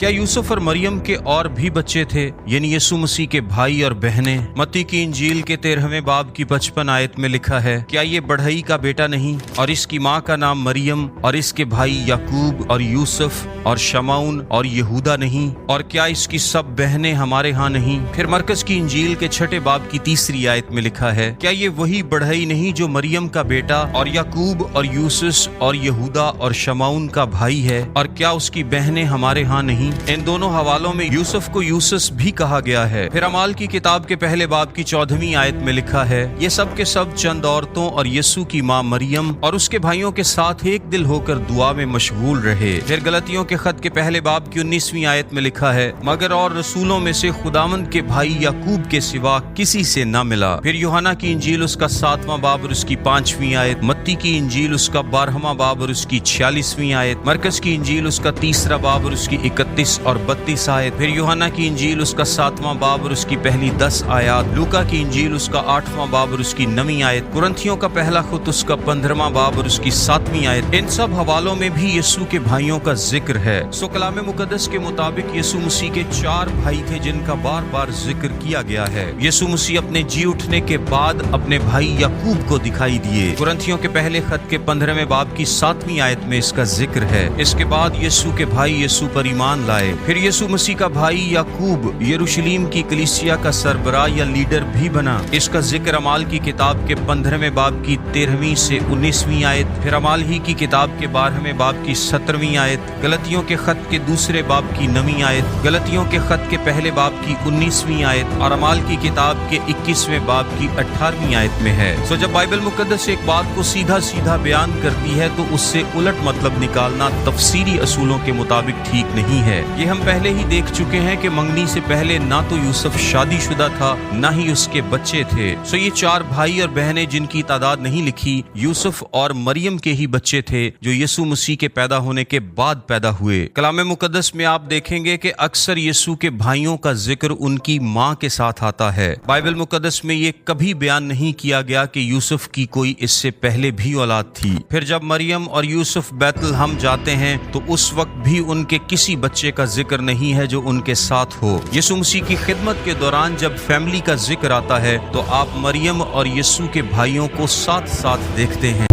क्या यूसुफ और मरियम के और भी बच्चे थे, यानी यीशु मसीह के भाई और बहनें? मत्ती की इंजील के 13वें बाब की 55 आयत में लिखा है, क्या ये बढ़ई का बेटा नहीं, और इसकी माँ का नाम मरियम, और इसके भाई याकूब और यूसुफ और शमौन और यहूदा नहीं, और क्या इसकी सब बहनें हमारे यहाँ नहीं? फिर मरकज की इंजील के 6 बाब की 3 आयत में लिखा है, क्या ये वही बढ़ई नहीं जो मरियम का बेटा और याकूब और यूसुफ और यहूदा और शमौन का भाई है, और क्या उसकी बहनें हमारे यहाँ नहीं? इन दोनों हवालों में यूसुफ को यूसुस भी कहा गया है। फिर अमाल की किताब के 1 बाब की 14वीं आयत में लिखा है, ये सब के सब चंद औरतों और यीशु की माँ मरियम और उसके भाइयों के साथ एक दिल होकर दुआ में मशगूल रहे। फिर गलतियों के खत के 1 बाब की 19वीं आयत में लिखा है, मगर और रसूलों में से खुदावंद के भाई याकूब के सिवा किसी से न मिला। फिर यूहन्ना की इंजील उसका 7वां बाब और उसकी 5वीं आयत, मत्ती की इंजील उसका 12वां बाब और उसकी 46वीं आयत, मरकज की इंजील उसका 3 बाब और उसकी 31 और 32 आयत, फिर यूहन्ना की इंजील उसका 7वां बाब और उसकी पहली 10 आयत, लूका की इंजील उसका 8वां बाब और उसकी 9वीं आयत, कुरंथियों का पहला खुत उसका 15वां बाब और उसकी 7वीं आयत। इन सब हवालों में भी यीशु के भाइयों का जिक्र है। सो कलाम मुकद्दस के मुताबिक यीशु मसीह के 4 भाई थे जिनका बार बार जिक्र किया गया है। यीशु मसीह अपने जी उठने के बाद अपने भाई याकूब को दिखाई दिए। कुरंथियों के पहले खत के 15वें बाब की 7वीं आयत में इसका जिक्र है। इसके बाद यीशु के भाई यीशु पर ईमान लाए। फिर यीशु मसीह का भाई याकूब यरूशलेम की कलीसिया का सरबराह या लीडर भी बना। इसका जिक्र अमाल की किताब के 15वें बाब की 13वीं से 19वीं आयत, फिर अमाल ही की किताब के 12वें बाब की 17वीं आयत, गलतियों के खत के 2 बाब की 9वीं आयत, गलतियों के खत के 1 बाब की 19वीं आयत और अमाल की किताब के 21वें बाब की 18वीं आयत में है। सो जब बाइबल मुकद्दस एक बात को सीधा सीधा बयान करती है तो उससे उलट मतलब निकालना तफसीरी असूलों के मुताबिक ठीक नहीं है। ये हम पहले ही देख चुके हैं कि मंगनी से पहले ना तो यूसुफ शादीशुदा था ना ही उसके बच्चे थे। सो ये 4 भाई और बहनें जिनकी तादाद नहीं लिखी, यूसुफ और मरियम के ही बच्चे थे जो यीशु मसीह के पैदा होने के बाद पैदा हुए। कलाम मुकद्दस में आप देखेंगे कि अक्सर यीशु के भाइयों का जिक्र उनकी माँ के साथ आता है। बाइबल मुकद्दस में ये कभी बयान नहीं किया गया कि यूसुफ की कोई इससे पहले भी औलाद थी। फिर जब मरियम और यूसुफ बैतलहम जाते हैं तो उस वक्त भी उनके किसी बच्चे का जिक्र नहीं है जो उनके साथ हो। यीशु मसीह की खिदमत के दौरान जब फैमिली का जिक्र आता है तो आप मरियम और यीशु के भाइयों को साथ साथ देखते हैं।